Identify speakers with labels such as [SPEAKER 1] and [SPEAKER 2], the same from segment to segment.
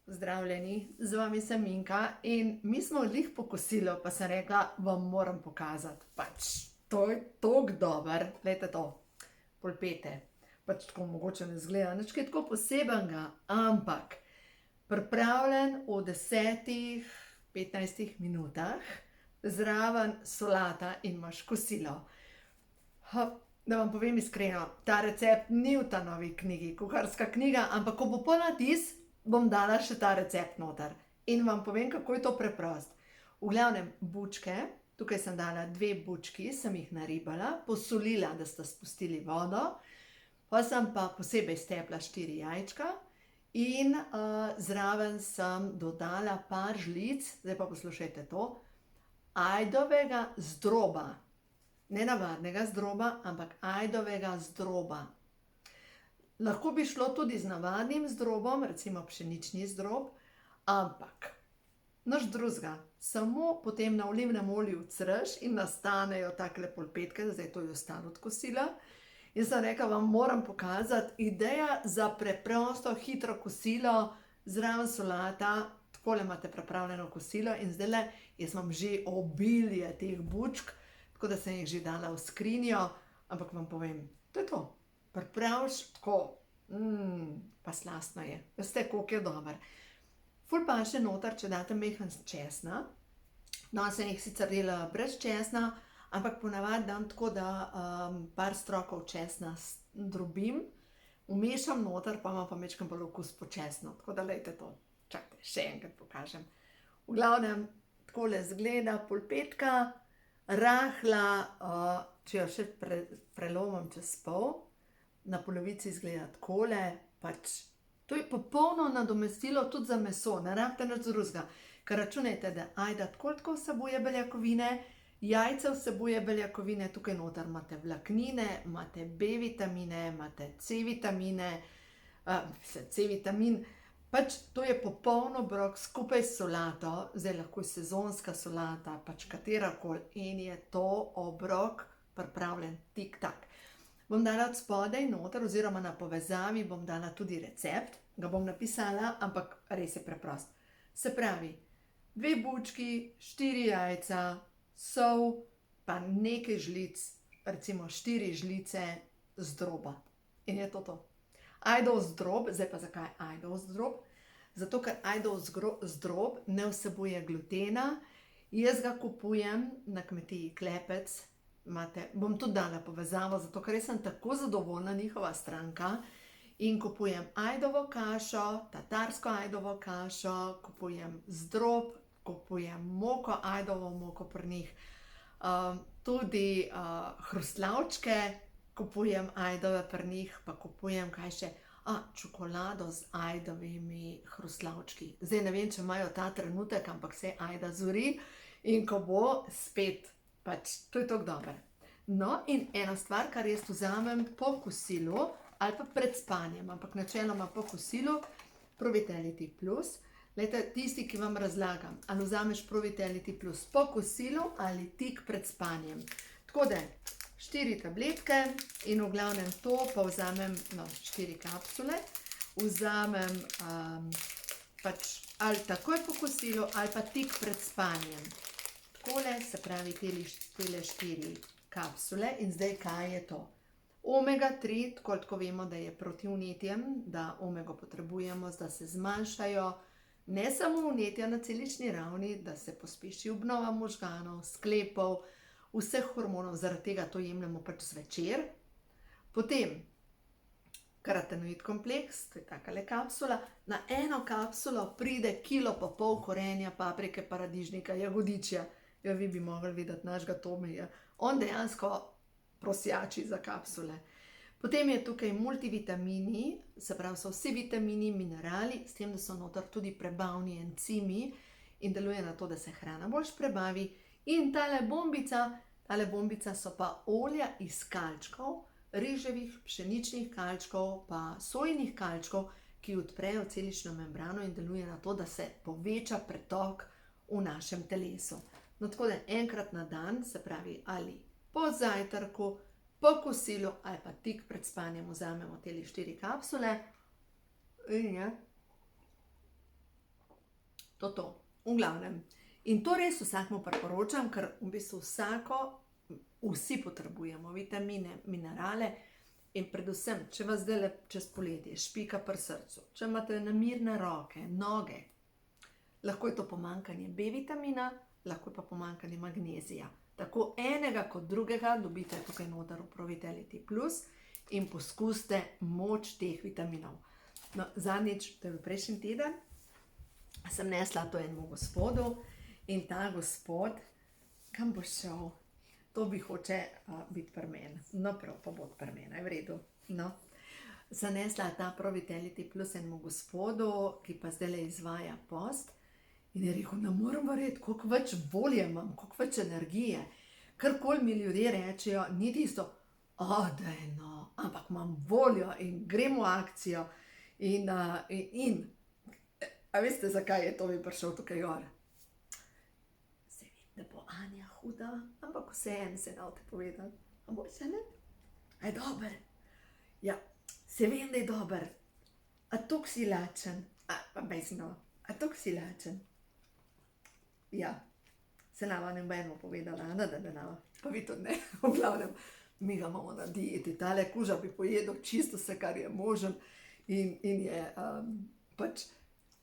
[SPEAKER 1] Pozdravljeni, z vami sem Minka in mi smo odlih po kosilu, pa sem rekla, vam moram pokazati. To je tako dober, gledajte to, polpete. Tako mogoče ne zgleda, nič kaj tako posebenega, ampak pripravljen v 10-15 minutah, zraven solata in imaš kosilo. Da vam povem iskreno, ta recept ni v ta novi knjigi, kuharska knjiga, ampak ko bo ponatis, bom dala še ta recept noter in vam povem, kako je to preprost. V glavnem, bučke, tukaj sem dala 2 bučki, sem jih naribala, posolila, da sta spustili vodo, pa sem pa posebej stepla 4 jajčka in zraven sem dodala par žlic, zdaj pa poslušajte to, ajdovega zdroba. Ne navadnega zdroba, ampak ajdovega zdroba. Lahko bi šlo tudi z navadnim zdrobom, recimo pšenični zdrob, ampak nič drugega. Samo potem na olivnem olju cvreš in nastanejo takle polpetke, zdaj to je ostalo od kosila. In sem rekla, vam moram pokazati, ideja za preprosto, hitro kosilo, zraven solata, takole imate pripravljeno kosilo in zdajle, jaz imam že obilje teh bučk, tako da sem jih že dala v skrinjo, ampak vam povem, to je to. Pripraviš tako, pa slastno je, veste, koliko je dober. Ful paše noter, če date majhen česna, no, sem jih sicer delala brez česna, ampak ponavadi dam tako, da par strokov česna drobim, vmešam noter, pa imam pa majčkeno bolj okus po česnu, tako da lejte to, čakajte, še enkrat pokažem. V glavnem, takole izgleda polpetka, rahla, če jo še prelomim čez pol, na polovici izgleda takole, to je popolno nadomestilo tudi za meso, ne rabite nič drugega, ker računajte, da ajda tako vsebuje beljakovine, jajce vsebuje beljakovine, tukaj noter imate vlaknine, imate B vitamine, imate C vitamine, C vitamin, to je popoln obrok skupaj s solato, zdaj lahko je sezonska solata, katerakoli, in je to obrok pripravljen tik-tak. Bom dala od spodaj noter, oziroma na povezavi bom dala tudi recept, ga bom napisala, ampak res je preprost. Se pravi, 2 bučki, 4 jajca, sol, pa nekaj žlic, recimo 4 žlice zdroba. In je to to. Ajdov zdrob, zdaj pa zakaj ajdov zdrob? Zato, ker ajdov zdrob ne vsebuje glutena, jaz ga kupujem na kmetiji Klepec, bom tudi dala povezavo, zato ker sem tako zadovoljna njihova stranka in kupujem ajdovo kašo, tatarsko ajdovo kašo, kupujem zdrob, kupujem moko, ajdovo moko pri njih, tudi hrustlavčke kupujem ajdove pri njih, pa kupujem kaj še, čokolado z ajdovimi hrustlavčki. Zdaj ne vem, če imajo ta trenutek, ampak se ajda zori in ko bo spet, to je tako dobro. No, in ena stvar, kar jaz vzamem po kosilu, ali pa pred spanjem, ampak načeloma po kosilu, Pro-Vitality Plus. Glejte, tisti, ki vam razlagam, ali vzameš Pro-Vitality Plus po kosilu ali tik pred spanjem. Tako da, 4 tabletke in v glavnem to pa vzamem, 4 kapsule, vzamem ali takoj po kosilu ali pa tik pred spanjem. Takole, se pravi, tele 4 kapsule in zdaj kaj je to? Omega 3, tako vemo, da je proti vnetjem, da omego potrebujemo, da se zmanjšajo ne samo vnetja na celični ravni, da se pospeši obnova možganov, sklepov, vseh hormonov, zaradi tega to jemljemo zvečer. Potem karotenoid kompleks, to je takale kapsula, na eno kapsulo pride 1,5 kila korenja, paprike, paradižnika, jagodičja. Ja, vi bi mogli videti našega Tomija. On dejansko prosjači za kapsule. Potem je tukaj multivitamini, se pravi, so vsi vitamini, minerali, s tem, da so noter tudi prebavni encimi in deluje na to, da se hrana boljš prebavi. In tale bombica so pa olja iz kalčkov, riževih, pšeničnih kalčkov, pa sojinih kalčkov, ki odprejo celično membrano in deluje na to, da se poveča pretok v našem telesu. No, tako da enkrat na dan, se pravi, ali po zajtrku, po kosilu, ali pa tik pred spanjem vzamemo tele 4 kapsule in je To. V glavnem. In to res vsakmu priporočam, ker v bistvu vsi potrebujemo vitamine, minerale in predvsem, če vas zdaj čez poletje špika pri srcu, če imate nemirne roke, noge, lahko je to pomanjkanje B vitamina, lahko je pa pomanjkanje magnezija. Tako enega kot drugega dobite tukaj noter v Provitality Plus in poskusite moč teh vitaminov. No, zadnjič, to je bil prejšnji teden, sem nesla to enemu gospodu in ta gospod, kam bo šel? To bi hoče biti pri meni. No, prav, pa bo pri meni, je v redu. No. Zanesla ta Provitality Plus enemu gospodu, ki pa zdaj izvaja post in je rekel, ne morem verjeti, koliko več volje imam, koliko več energije. Karkoli mi ljudje rečejo, ni tisto, daj no, ampak imam voljo in grem v akcijo in a veste, zakaj je to mi prišel tukaj gor? Da bo Anja huda, ampak vseeno se da te povedati. A bo se ne? A je dober? Ja, se vem, da je dober. A toliko si lačen? A toliko si lačen? Ja, se nama ne bomo povedala, da ne nama. Pa vi tudi ne, v glavnem. Mi ga imamo na dieti, tale kuža bi pojedel čisto vse, kar je možen in je pač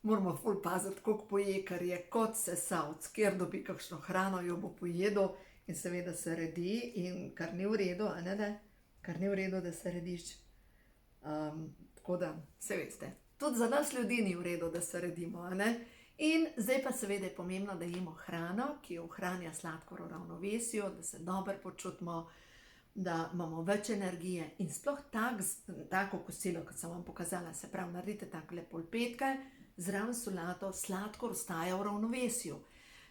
[SPEAKER 1] moramo ful paziti, koliko poje, ker je kot sesavc, kjer dobi kakšno hrano, jo bo pojedel in seveda se redi in kar ni v redu, a ne da? Kar ni v redu, da se rediš. Tako da, se veste, tudi za nas ljudi ni v redu, da se redimo, a ne? In zdaj pa seveda je pomembno, da jemo hrano, ki ohranja sladkor v ravnovesju, da se dobro počutimo, da imamo več energije in sploh tako kosilo, kot sem vam pokazala, se pravi, naredite takole polpetke, zraven solato, sladkor ostaja v ravnovesju.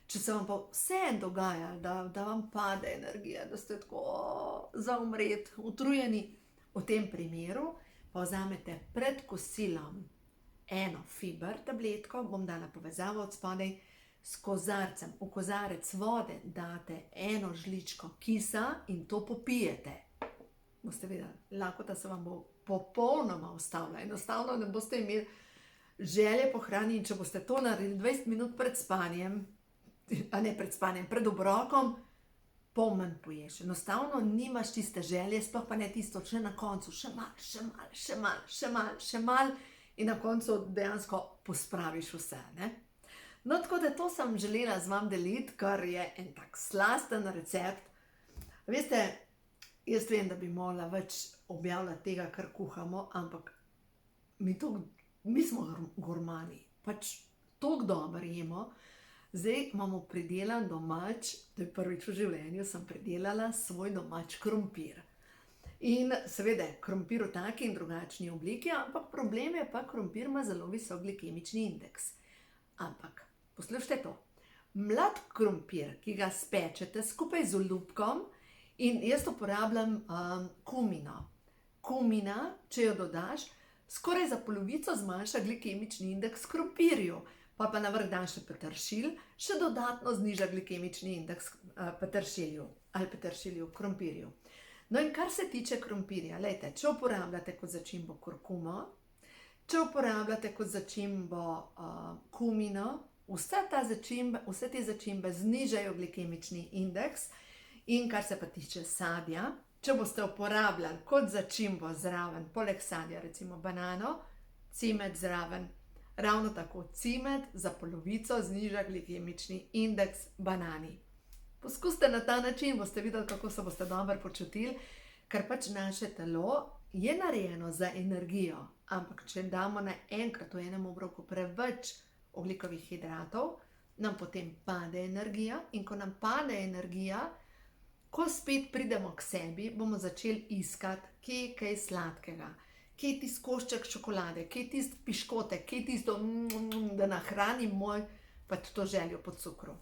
[SPEAKER 1] Če se vam pa vseeno dogaja, da vam pade energija, da ste tako za umret, utrujeni, v tem primeru pa vzamete pred kosilom eno fiber tabletko, bom dala povezavo od spodaj, s kozarcem, v kozarec vode date eno žličko kisa in to popijete. Boste videli, lakota se vam bo popolnoma ustavila, enostavno ne boste imeli želje po hrani in če boste to naredili 20 minut pred spanjem, a ne pred spanjem, pred obrokom, pol manj poješ. Enostavno nimaš tiste želje, sploh pa ne tisto, še na koncu, še mal in na koncu dejansko pospraviš vse, ne? No, tako da to sem želela z vam deliti, kar je en tak slasten recept. Veste, jaz vem, da bi morala več objavljati tega, kar kuhamo, ampak mi smo gurmani, pač toliko dobro jemo. Zdaj imamo pridelan domač, to je prvič v življenju, sem pridelala svoj domač krompir. In seveda, krompir v taki in drugačni obliki, ampak problem je pa, krompir ima zelo visok glikemični indeks. Ampak, poslušajte to, mlad krompir, ki ga spečete skupaj z olupkom in jaz uporabljam kumino. Kumina, če jo dodaš, skoraj za polovico zmanjša glikemični indeks krompirju, pa na vrh daš še peteršilj, še dodatno zniža glikemični indeks peteršilju ali peteršilju krompirju. No in kar se tiče krompirja, lejte, če uporabljate kot začimbo kurkumo, če uporabljate kot začimbo kumino, vse te začimbe znižajo glikemični indeks in kar se pa tiče sadja, če boste uporabljali kot začimbo zraven, poleg sadja recimo banano, cimet zraven, ravno tako cimet za polovico zniža glikemični indeks banani. Poskusite na ta način, boste videli, kako se boste dobro počutili, ker pač naše telo je narejeno za energijo, ampak če damo naenkrat v enem obroku preveč ogljikovih hidratov, nam potem pade energija in ko nam pade energija, ko spet pridemo k sebi, bomo začeli iskati, kje je kaj sladkega, kje je tisti košček čokolade, kje je tisti piškotek, kje je tisto, da nahranim moj pač to željo po cukru.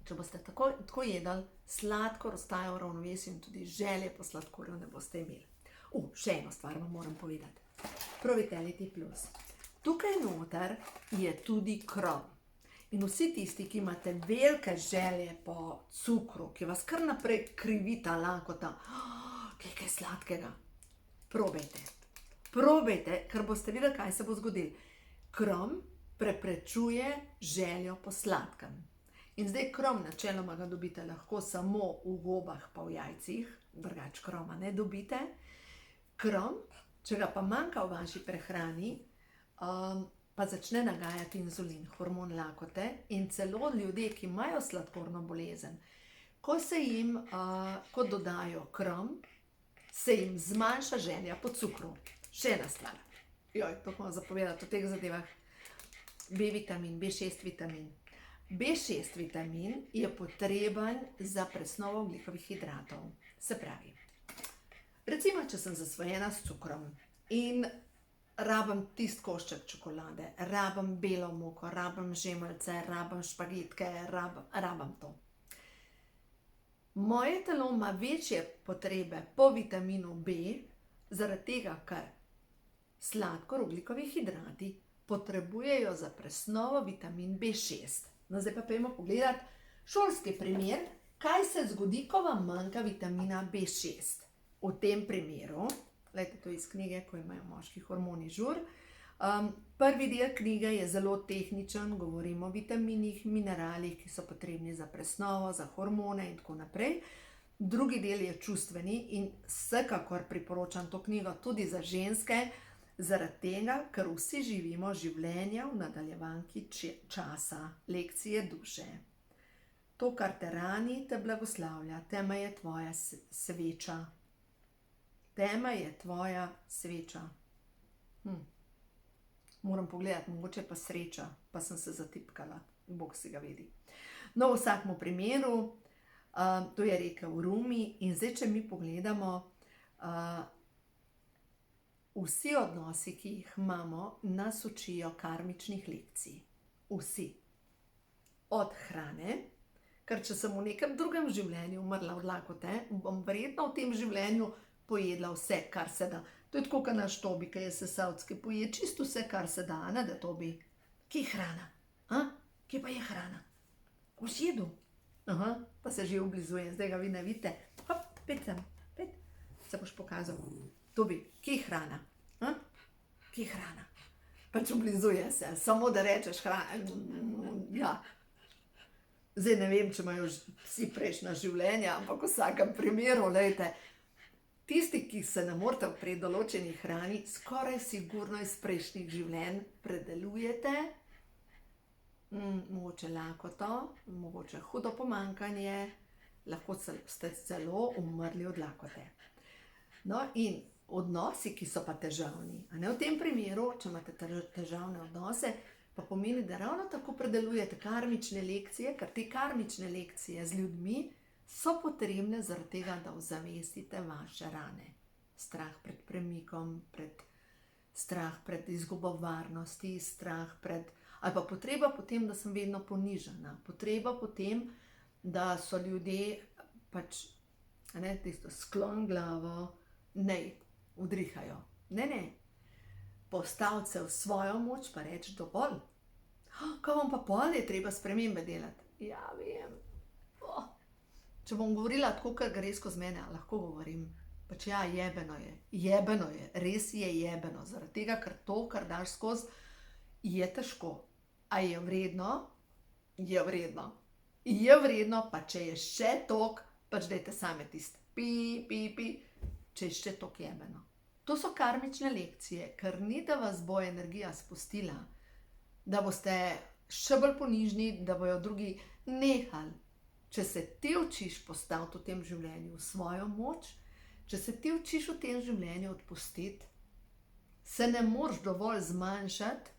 [SPEAKER 1] Če boste tako jedli, sladkor ostaja v ravnovesju in tudi želje po sladkorju ne boste imeli. Še eno stvar vam moram povedati. Provitality Plus. Tukaj noter je tudi krom. In vsi tisti, ki imate velike želje po cukru, ki vas kar naprej krivi ta lakota, kaj sladkega, probajte. Probajte, ker boste videli, kaj se bo zgodilo. Krom preprečuje željo po sladkem. In zdaj krom načeloma ga dobite lahko samo v gobah pa v jajcih, drugače kroma ne dobite. Krom, če ga pa manjka v vaši prehrani, pa začne nagajati inzulin, hormon lakote, in celo ljudje, ki imajo sladkorno bolezen, ko se jim ko dodajo krom, se jim zmanjša želja po cukru. Še ena stvar. To moramo zapovedati o teh zadevah. B vitamin, B6 vitamin. B6 vitamin je potreben za presnovo ogljikovih hidratov. Se pravi, recimo, če sem zasvojena s cukrom in rabim tisti košček čokolade, rabim belo moko, rabim žemeljce, rabim špagetke, rabim to. Moje telo ima večje potrebe po vitaminu B, zaradi tega, ker sladkor, ogljikovi hidrati potrebujejo za presnovo vitamin B6. No, zdaj pa pojdimo pogledati šolski primer, kaj se zgodi, ko vam manjka vitamina B6. V tem primeru, gledajte to iz knjige, ko imajo moški hormoni žur, prvi del knjige je zelo tehničen, govorimo o vitaminih, mineralih, ki so potrebni za presnovo, za hormone in tako naprej. Drugi del je čustveni in vsekakor priporočam to knjigo tudi za ženske, zaradi tega, ker vsi živimo življenja v nadaljevanki časa, lekcije duše. To, kar te rani, te blagoslavlja, tema je tvoja sveča. Tema je tvoja sveča. Moram pogledati, mogoče pa sreča, pa sem se zatipkala, Bog si ga vedi. No, v vsakem primeru, to je rekel Rumi, in zdaj, če mi pogledamo, vsi odnosi, ki jih imamo, nas učijo karmičnih lekcij. Vsi. Od hrane, ker če sem v nekem drugem življenju umrla od lakote, bom verjetno v tem življenju pojedla vse, kar se da. To je tako, kot naš Tobi, ki je sesavski, poje čisto vse, kar se da, ne da Tobi. Kje je hrana? Kje pa je hrana? Boš jedel? Pa se že oblizuje, zdaj ga vi ne vidite. Hop, pet sem, pet. Se boš pokazal. Tobi, kje je hrana? Kje je hrana? Pač oblizuje se, samo da rečeš hrana. Ja. Zdaj ne vem, če imajo vsi prejšnja življenja, ampak v vsakem primeru, lejte, tisti, ki se ne morete upreti določeni hrani, skoraj sigurno iz prejšnjih življenj predelujete, mogoče lakoto, mogoče hudo pomanjkanje, lahko ste celo umrli od lakote. No, in odnosi, ki so pa težavni, a ne v tem primeru, če imate težavne odnose, pa pomeni, da ravno tako predelujete karmične lekcije, ker te karmične lekcije z ljudmi so potrebne zaradi tega, da ozavestite vaše rane. Strah pred premikom, strah pred izgubo varnosti, strah pred, ali pa potreba potem, da sem vedno ponižana, potreba potem, da so ljudje pač, tisto sklon glavo, ne, udrihajo. Ne. Postaviti se v svojo moč, pa reči dovolj. Kaj bom pa pol, je treba spremembe delati. Ja, vem. Če bom govorila tako, kar gre skozi mene, lahko govorim. Pač ja, jebeno je, res je jebeno. Zaradi tega, ker to, kar daš skozi, je težko. A je vredno? Je vredno. Je vredno, pa če je še tok, pač dajte same tiste pi, če je še tok jebeno. To so karmične lekcije, ker ni, da vas bo energija spustila, da boste še bolj ponižni, da bojo drugi nehali. Če se ti učiš postaviti v tem življenju v svojo moč, če se ti učiš v tem življenju odpustiti, se ne moreš dovolj zmanjšati,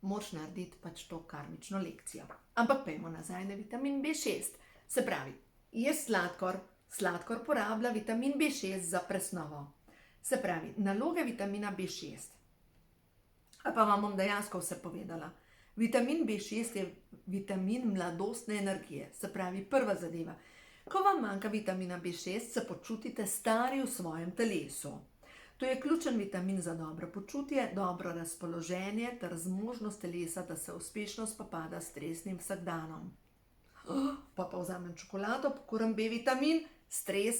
[SPEAKER 1] moraš narediti pač to karmično lekcijo. Ampak pojmo nazaj na vitamin B6. Se pravi, je sladkor porablja vitamin B6 za presnovo. Se pravi, naloge vitamina B6. Ali pa vam bom dejansko vse povedala. Vitamin B6 je vitamin mladostne energije. Se pravi, prva zadeva. Ko vam manjka vitamina B6, se počutite stari v svojem telesu. To je ključen vitamin za dobro počutje, dobro razpoloženje ter zmožnost telesa, da se uspešno spopada s stresnim vsakdanom. Pa vzamem čokolado, pokuram B vitamin, stres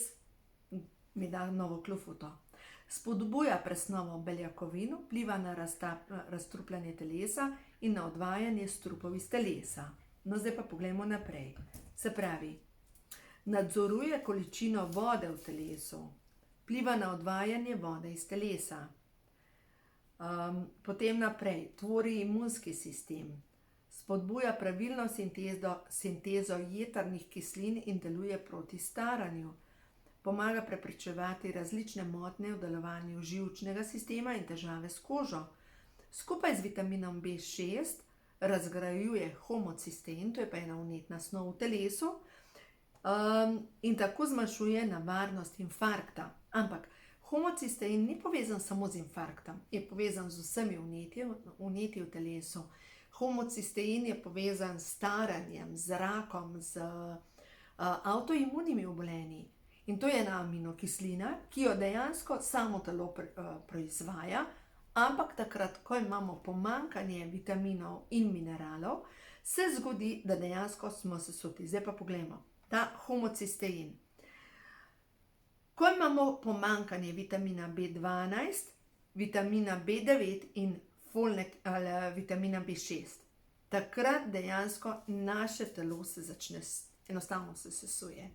[SPEAKER 1] mi da novo klofuto. spodbuja presnovo beljakovin, vpliva na razstrupljanje telesa in na odvajanje strupov iz telesa. No, zdaj pa poglejmo naprej. Se pravi, nadzoruje količino vode v telesu, vpliva na odvajanje vode iz telesa. Potem naprej, tvori imunski sistem, spodbuja pravilno sintezo jetrnih kislin in deluje proti staranju. Pomaga preprečevati različne motnje v delovanju živčnega sistema in težave s kožo. Skupaj z vitaminom B6 razgrajuje homocistein, to je pa ena vnetna snov v telesu, in tako zmanjšuje nevarnost infarkta. Ampak homocistein ni povezan samo z infarktom, je povezan z vsemi vnetji v telesu. Homocistein je povezan s staranjem, z rakom, z avtoimunimi obolenji. In to je ena aminokislina, ki jo dejansko samo telo proizvaja, ampak takrat, ko imamo pomanjkanje vitaminov in mineralov, se zgodi, da dejansko smo sesuti. Zdaj pa poglejmo, ta homocistein. Ko imamo pomanjkanje vitamina B12, vitamina B9 in vitamina B6, takrat dejansko naše telo se začne, enostavno se sesuje.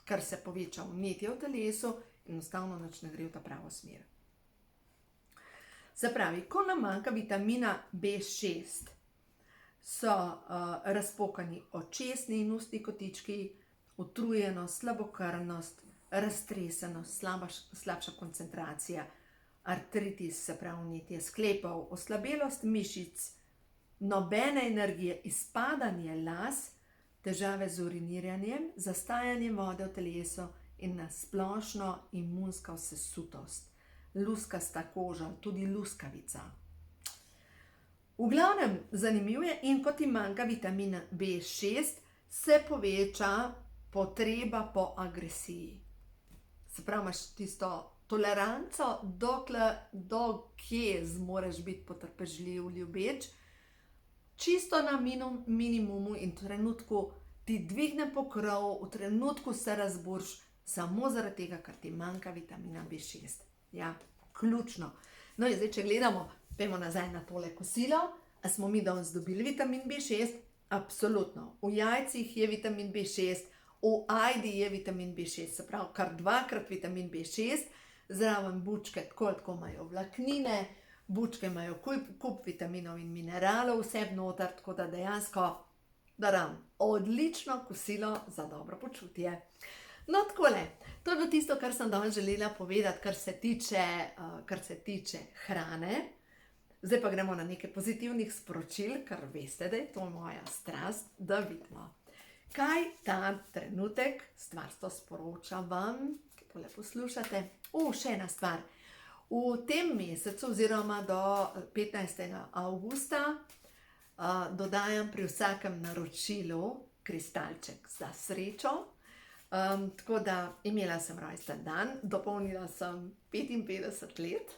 [SPEAKER 1] Kar se poveča vnetje v telesu, enostavno nič ne gre v ta pravo smer. Se pravi, ko nam manjka vitamina B6, so razpokani očesni in ustni kotički, utrujenost, slabokrvnost, raztresenost, slabša koncentracija, artritis, se pravi vnetje sklepov, oslabelost mišic, nobene energije, izpadanje las, težave z uriniranjem, zastajanje vode v telesu in na splošno imunska vsesutost, luskasta koža, tudi luskavica. V glavnem, zanimivo je, in kot ti manjka vitamina B6, se poveča potreba po agresiji. Se pravi, imaš tisto toleranco, do kje zmoreš biti potrpežljiv, ljubeč, čisto na minimumu in v trenutku ti dvigne pokrov, v trenutku se razburš, samo zaradi tega, ker ti manjka vitamina B6. Ja, ključno. No in zdaj, če gledamo, pojmo nazaj na tole kosilo, a smo mi danes dobili vitamin B6? Absolutno. V jajcih je vitamin B6, v ajdi je vitamin B6, se pravi kar 2-krat vitamin B6, zraven bučke tako imajo vlaknine, bučke imajo kup vitaminov in mineralov, vse noter, tako da dejansko odlično kosilo za dobro počutje. No, takole, to je bilo tisto, kar sem danes želela povedati, kar se tiče hrane. Zdaj pa gremo na nekaj pozitivnih sporočil, ker veste, da je to moja strast, da vidimo, kaj ta trenutek stvarstvo sporoča vam, ki tole poslušate. Še ena stvar. V tem mesecu oziroma do 15. avgusta dodajam pri vsakem naročilu kristalček za srečo. Tako da imela sem rojsten dan, dopolnila sem 55 let,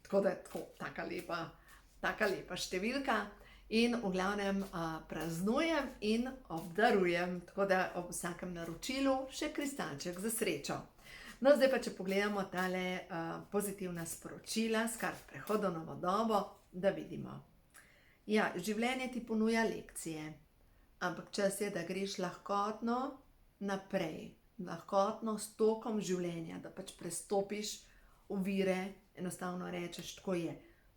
[SPEAKER 1] tako da je taka lepa številka in v glavnem praznujem in obdarujem, tako da ob vsakem naročilu še kristalček za srečo. No, zdaj pa, če pogledamo tale pozitivna sporočila, skratka prehod v novo dobo, da vidimo. Ja, življenje ti ponuja lekcije, ampak čas je, da greš lahkotno naprej, lahkotno s tokom življenja, da pač prestopiš ovire, enostavno rečeš, tako je.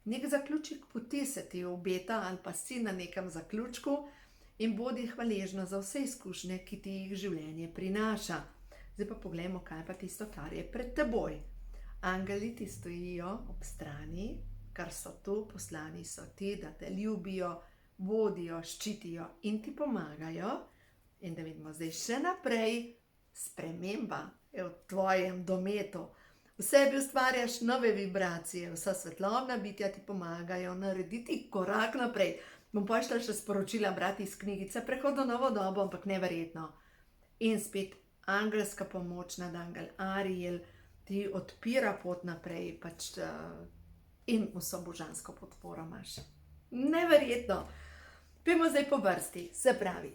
[SPEAKER 1] Nek zaključek poti se ti obeta ali pa si na nekem zaključku in bodi hvaležna za vse izkušnje, ki ti jih življenje prinaša. Zdaj pa poglejmo, kaj pa tisto, kar je pred teboj. Angeli ti stojijo ob strani, kar so tu, poslani so ti, da te ljubijo, vodijo, ščitijo in ti pomagajo. In da vidimo zdaj še naprej, sprememba je v tvojem dometu. V sebi ustvarjaš nove vibracije, vsa svetlobna bitja ti pomagajo narediti korak naprej. Bom pošla še sporočila brati iz knjigice Prehod v novo dobo, ampak neverjetno. In spet angelska pomoč nad angel Ariel ti odpira pot naprej, pač in vso božansko podporo imaš. Neverjetno. Pojmo zdaj po vrsti, se pravi.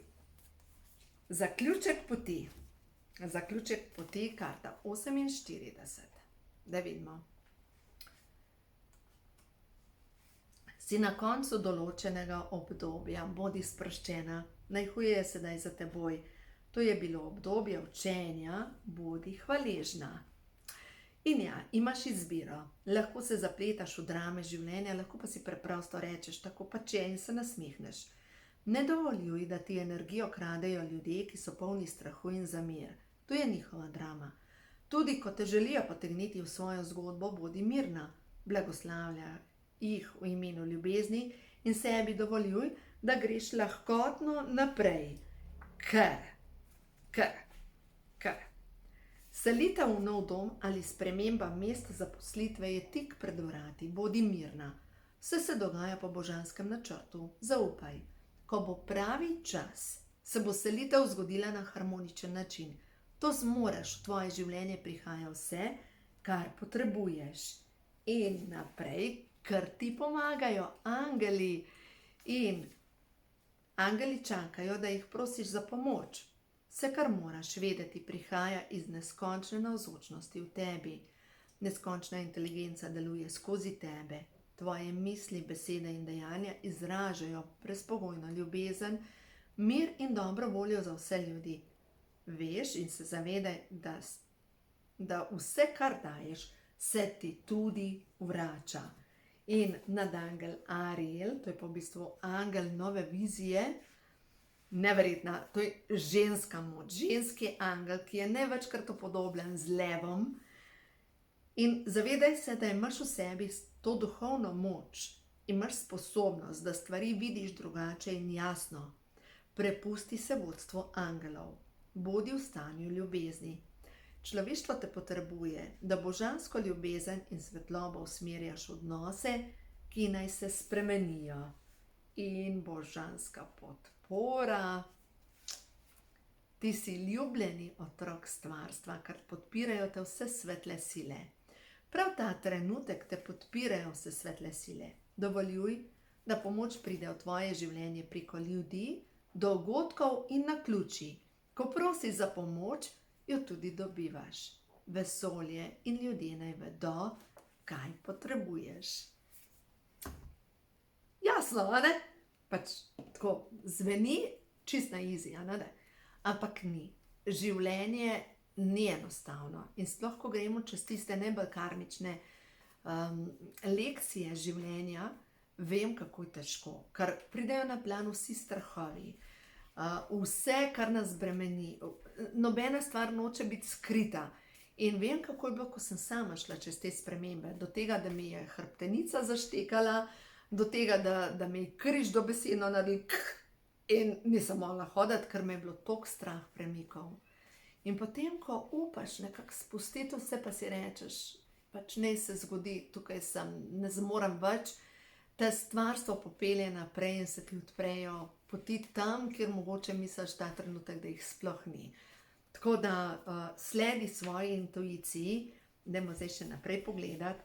[SPEAKER 1] Zaključek poti, karta 48. Da vidimo. Si na koncu določenega obdobja, bodi sproščena, najhuje je sedaj za teboj. To je bilo obdobje učenja, bodi hvaležna. In ja, imaš izbiro, lahko se zapletaš v drame življenja, lahko pa si preprosto rečeš, tako pač je in se nasmehneš. Ne dovoljuj, da ti energijo kradejo ljudje, ki so polni strahu in zamir. To je njihova drama. Tudi ko te želijo potegniti v svojo zgodbo, bodi mirna, blagoslavlja jih v imenu ljubezni in sebi dovoljuj, da greš lahkotno naprej. Ker. Selitev v nov dom ali sprememba mesta zaposlitve je tik pred vrati, bodi mirna. Vse se dogaja po božanskem načrtu, zaupaj. Ko bo pravi čas, se bo selitev zgodila na harmoničen način. To zmoreš, v tvoje življenje prihaja vse, kar potrebuješ. In naprej, ker ti pomagajo angeli. In angeli čakajo, da jih prosiš za pomoč. Vse, kar moraš vedeti, prihaja iz neskončne navzočnosti v tebi. Neskončna inteligenca deluje skozi tebe. Tvoje misli, besede in dejanja izražajo brezpogojno ljubezen, mir in dobro voljo za vse ljudi. Veš in se zavedaj, da vse, kar daješ, se ti tudi vrača. In nadangel Ariel, to je pa v bistvu angel nove vizije, neverjetna, to je ženska moč, ženski angel, ki je največkrat upodobljen z levom. In zavedaj se, da imaš v sebi to duhovno moč, imaš sposobnost, da stvari vidiš drugače in jasno. Prepusti se vodstvu angelov, bodi v stanju ljubezni. Človeštvo te potrebuje, da božansko ljubezen in svetlobo usmerjaš v odnose, ki naj se spremenijo. In božanska podpora. Ti si ljubljeni otrok stvarstva, kar podpirajo te vse svetle sile. Prav ta trenutek te podpirajo vse svetle sile. Dovoljuj, da pomoč pride v tvoje življenje preko ljudi, dogodkov in naključij. Ko prosiš za pomoč, jo tudi dobivaš. Vesolje in ljudje naj vedo, kaj potrebuješ. Jasno, a ne? Pač tako zveni čist na easy, a ne? Ampak ni. Življenje ni enostavno. In sploh, ko gremo čez tiste najbolj karmične lekcije življenja, vem, kako je težko. Ker pridejo na plan vsi strahovi. Vse, kar nas bremeni. Nobena stvar noče biti skrita. In vem, kako je bilo, ko sem sama šla čez te spremembe. Do tega, da mi je hrbtenica zaštekala, do tega, da mi je križ dobesedno naredil in nisem mogla hoditi, ker me je bilo toliko strah premikov. In potem, ko upaš nekako spustiti vse, pa si rečeš, pač naj se zgodi, tukaj sem, ne zmorem več, te stvarstvo popelje naprej in se ti odprejo poti tam, kjer mogoče misliš ta trenutek, da jih sploh ni. Tako da sledi svoji intuiciji, dajmo zdaj še naprej pogledati.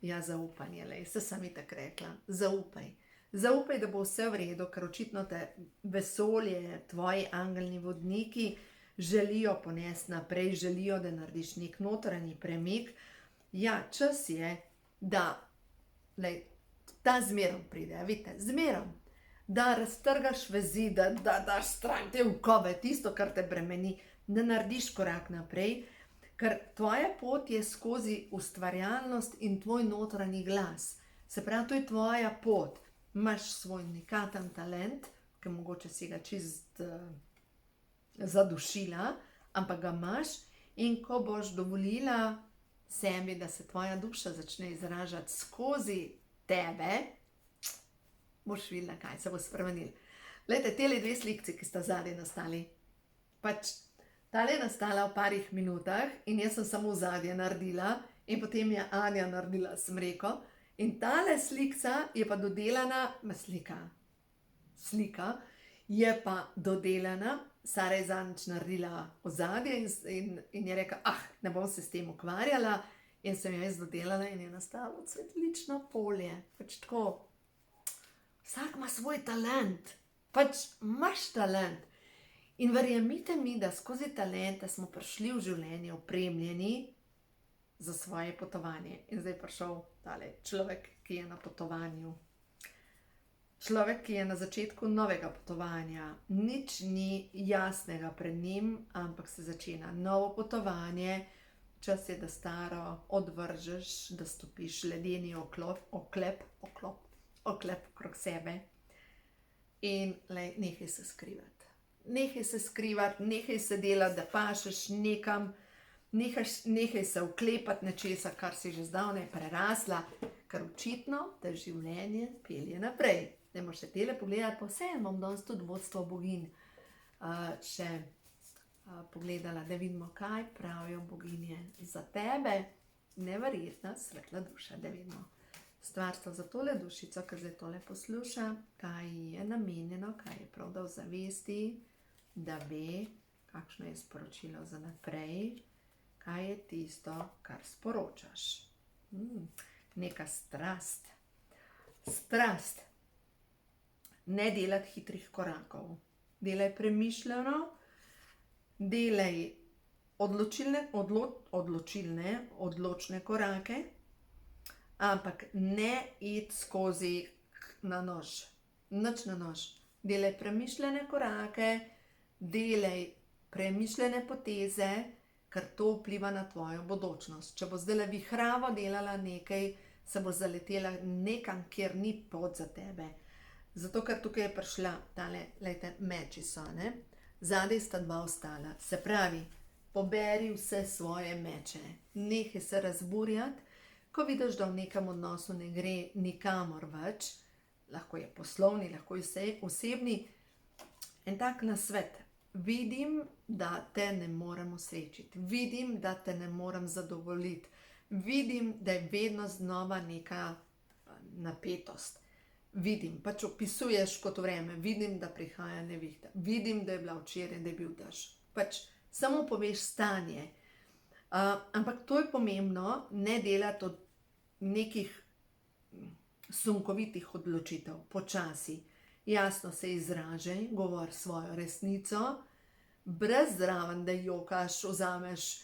[SPEAKER 1] Ja, zaupanje, lej, se sem itak rekla, zaupaj. Zaupaj, da bo vse v redu, ker očitno te vesolje, tvoji angelni vodniki želijo ponesti naprej, želijo, da narediš nek notranji premik. Ja, čas je, da, lej, ta zmerom pride, vidite, zmerom, da raztrgaš vezi, da daš stran te okove, tisto, kar te bremeni, da narediš korak naprej, ker tvoja pot je skozi ustvarjalnost in tvoj notranji glas. Se pravi, to je tvoja pot. Imaš svoj unikaten talent, ki mogoče si ga čist zadušila, ampak ga imaš in ko boš dovolila sebi, da se tvoja duša začne izražati skozi tebe, boš videla, kaj se bo spremenil. Glejte, tele dve slikci, ki sta zadaj nastali, pač tale je nastala v parih minutah in jaz sem samo zadnje naredila in potem je Anja naredila smreko in tale slikca je pa dodelana, slika je pa dodelana, Sara je zadnjič naredila ozadje in je rekla, ne bom se s tem ukvarjala in sem jo jaz dodelala in je nastalo cvetlično polje. Pač tako, vsak ima svoj talent, pač imaš talent. In verjemite mi, da skozi talente smo prišli v življenje opremljeni za svoje potovanje. In zdaj je prišel tale človek, ki je na potovanju. Človek, ki je na začetku novega potovanja, nič ni jasnega pred njim, ampak se začenja novo potovanje, čas je, da staro odvržeš, da stopiš ledeni oklep krog sebe in nehaj se skrivati. Nehaj se skrivati, nehaj se delati, da pašeš nekam, nehaj se vklepati nečesa, kar si že zdavnaj prerasla, ker očitno te življenje pelje naprej. Ne moš se tele pogledati, pa vseeno bom danes tudi vodstvo boginj še pogledala, da vidimo, kaj pravijo boginje za tebe. Neverjetna svetla duša, da vidimo. Stvarstvo za tole dušico, ki zdaj tole posluša, kaj je namenjeno, kaj je prav da v zavesti, da ve, kakšno je sporočilo za naprej, kaj je tisto, kar sporočaš. Neka strast. Strast. Ne delati hitrih korakov. Delaj premišljeno, delaj odločne korake, ampak ne iti skozi na nož. Nič na nož. Delaj premišljene korake, delaj premišljene poteze, ker to vpliva na tvojo bodočnost. Če bo zdaj vihravo delala nekaj, se bo zaletela nekam, kjer ni pot za tebe. Zato, ker tukaj je prišla tale, lejte, meči so, ne? Zadaj sta dva ostala. Se pravi, poberi vse svoje meče. Nehaj se razburjati, ko vidiš, da v nekem odnosu ne gre nikamor več, lahko je poslovni, lahko je osebni. En tak nasvet. Vidim, da te ne morem osrečiti. Vidim, da te ne morem zadovoljiti. Vidim, da je vedno znova neka napetost. Vidim, pač opisuješ kot vreme, vidim, da prihaja nevihta, vidim, da je bila včeraj, da je bil dež. Pač samo poveš stanje. Ampak to je pomembno, ne delati od nekih sunkovitih odločitev, počasi. Jasno se izražaj, govor svojo resnico, brez zraven, da jokaš, vzameš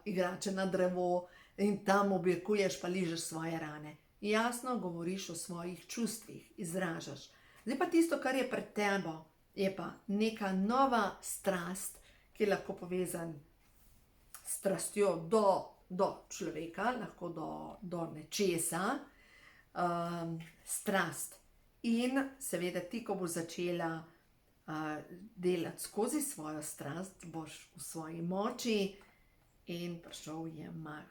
[SPEAKER 1] igrače na drevo in tam objekuješ pa ližeš svoje rane. Jasno govoriš o svojih čustvih, izražaš. Zdaj pa tisto, kar je pred tebo, je pa neka nova strast, ki je lahko povezan s strastjo do človeka, lahko do nečesa, strast. In seveda ti, ko boš začela delati skozi svojo strast, boš v svoji moči in prišel je mag,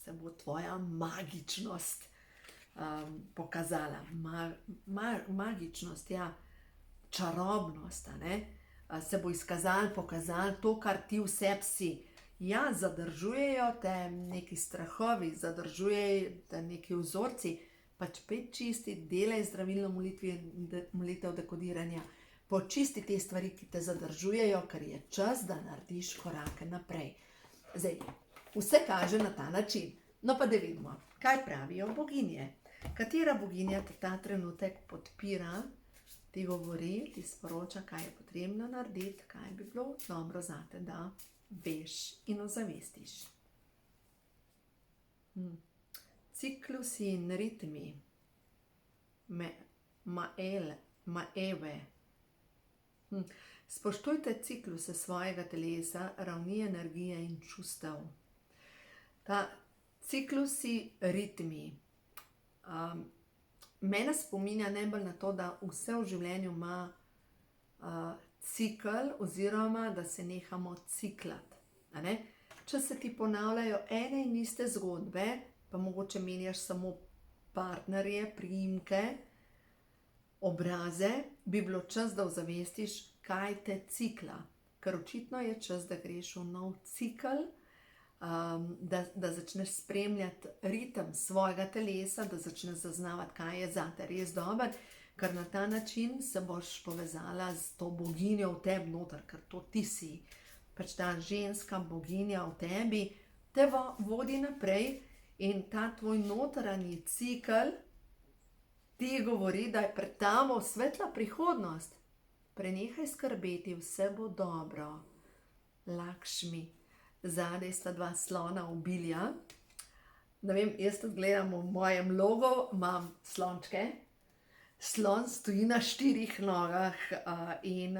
[SPEAKER 1] se bo tvoja magičnost pokazala. Magičnost, ja, čarobnost, ne? Se bo izkazal, pokazal to, kar ti v sebi si. Ja, zadržujejo te neki strahovi, zadržujejo te neki vzorci, pač pet čisti, delaj zdravilno molitev dekodiranja, počisti te stvari, ki te zadržujejo, ker je čas, da narediš korake naprej. Zdaj, vse kaže na ta način. No pa da vidimo, kaj pravijo boginje. Katera boginja te ta trenutek podpira, ti govori, ti sporoča, kaj je potrebno narediti, kaj bi bilo dobro zate, da veš in ozavestiš. Ciklusi in ritmi, maeve. Spoštujte cikluse svojega telesa, ravni energije in čustev. Ta ciklusi, ritmi. Mene spominja najbolj na to, da vse v življenju ima cikl oziroma da se nehamo ciklati. Če se ti ponavljajo ene in iste zgodbe, pa mogoče menjaš samo partnerje, priimke, obraze, bi bilo čas, da ozavestiš, kaj te cikla. Ker očitno je čas, da greš v nov cikl, da začneš spremljati ritem svojega telesa, da začneš zaznavati, kaj je zate res dober, ker na ta način se boš povezala z to boginjo v tebi noter, ker to ti si. Pač ta ženska boginja v tebi te vodi naprej in ta tvoj notranji cikl ti govori, da je pred tabo svetla prihodnost. Prenehaj skrbeti, vse bo dobro. Lakšmi. Zadaj sta dva slona obilja. Ne vem, jaz tudi gledam v mojem logu, imam slončke. Slon stoji na 4 nogah in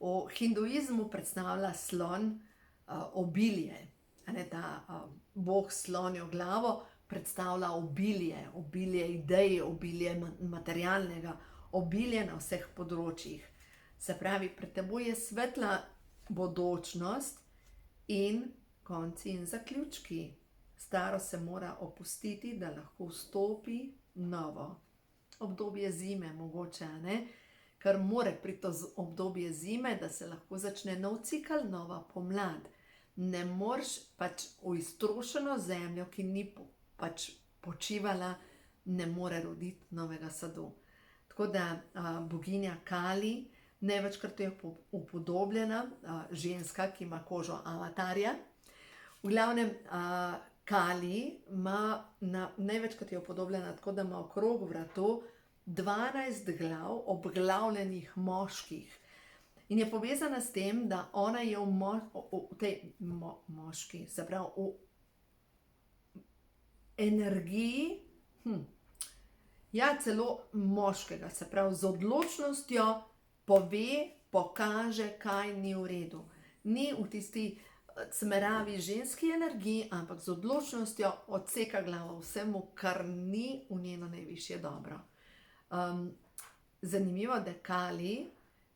[SPEAKER 1] v hinduizmu predstavlja slon obilje. Ta bog s slonjo glavo predstavlja obilje, obilje idej, obilje materialnega, obilje na vseh področjih. Se pravi, pred teboj je svetla bodočnost in konci in zaključki. Staro se mora opustiti, da lahko vstopi novo. Obdobje zime mogoče, ker more priti obdobje zime, da se lahko začne nov cikel, nova pomlad. Ne moreš pač v iztrošeno zemljo, ki ni pač počivala, ne more roditi novega sadu. Tako da boginja Kali, največkrat je upodobljena ženska, ki ima kožo avatarja. V glavnem, Kali ima, največkrat je upodobljena tako, da ima okrog vratu 12 glav obglavljenih moških. In je povezana s tem, da ona je v tej moški, se pravi v energiji, celo moškega, se pravi z odločnostjo pove, pokaže, kaj ni v redu. Ni v tisti cmeravi ženski energiji, ampak z odločnostjo odseka glavo vsemu, kar ni v njeno najvišje dobro. Zanimivo, da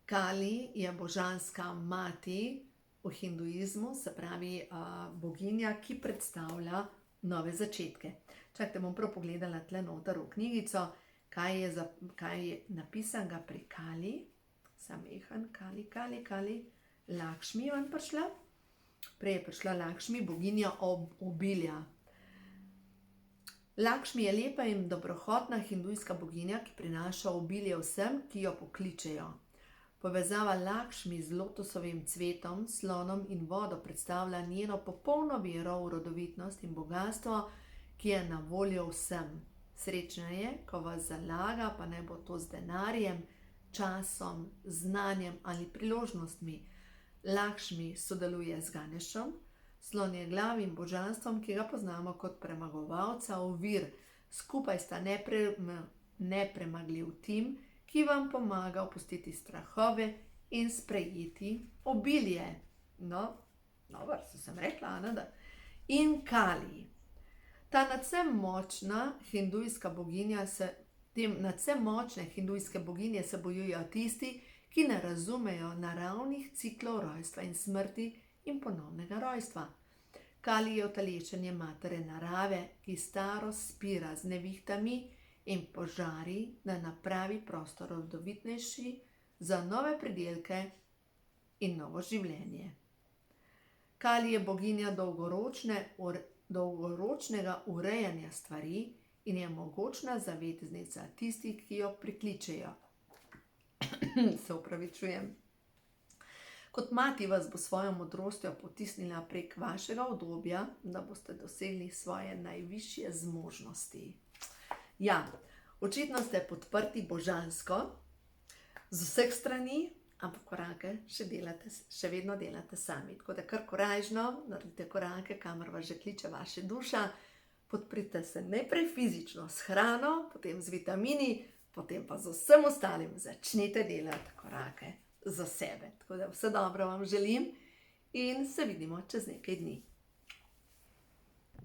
[SPEAKER 1] Kali je božanska mati v hinduizmu, se pravi boginja, ki predstavlja nove začetke. Čakajte, bom prav pogledala tle noter v knjigico, kaj je napisanega pri Kali. Samehan, Kali, Lakšmi vam prišla. Prej je prišla Lakšmi, boginja obilja. Lakšmi je lepa in dobrohotna hindujska boginja, ki prinaša obilje vsem, ki jo pokličejo. Povezava Lakšmi z lotosovim cvetom, slonom in vodo predstavlja njeno popolno vero v rodovitnost in bogastvo, ki je na voljo vsem. Srečna je, ko vas zalaga, pa naj bo to z denarjem, časom, znanjem ali priložnostmi. Lakšmi sodeluje z Ganešom, slonjeglavim božanstvom, ki ga poznamo kot premagovalca ovir. Skupaj sta nepremagljiv tim, ki vam pomaga opustiti strahove in sprejeti obilje. Vrsto sem rekla, da. In Kali. Ta nadvse močna hindujska boginja nadvse močne hindujske boginje se bojujejo tisti, ki ne razumejo naravnih ciklov rojstva in smrti in ponovnega rojstva. Kali je utelešenje matere narave, ki staro spira z nevihtami in požari, da napravi prostor rodovitnejši za nove pridelke in novo življenje. Kali je boginja dolgoročnega urejanja stvari in je mogočna zaveznica tistih, ki jo prikličejo. Se opravičujem. Kot mati vas bo svojo modrostjo potisnila prek vašega obdobja, da boste dosegli svoje najvišje zmožnosti. Očitno ste podprti božansko z vseh strani, ampak korake še vedno delate sami. Tako da kar korajžno naredite korake, kamor vas že kliče vaša duša. Podprite se najprej fizično s hrano, potem z vitamini, potem pa z vsem ostalim začnite delati korake za sebe. Tako da vse dobro vam želim in se vidimo čez nekaj dni.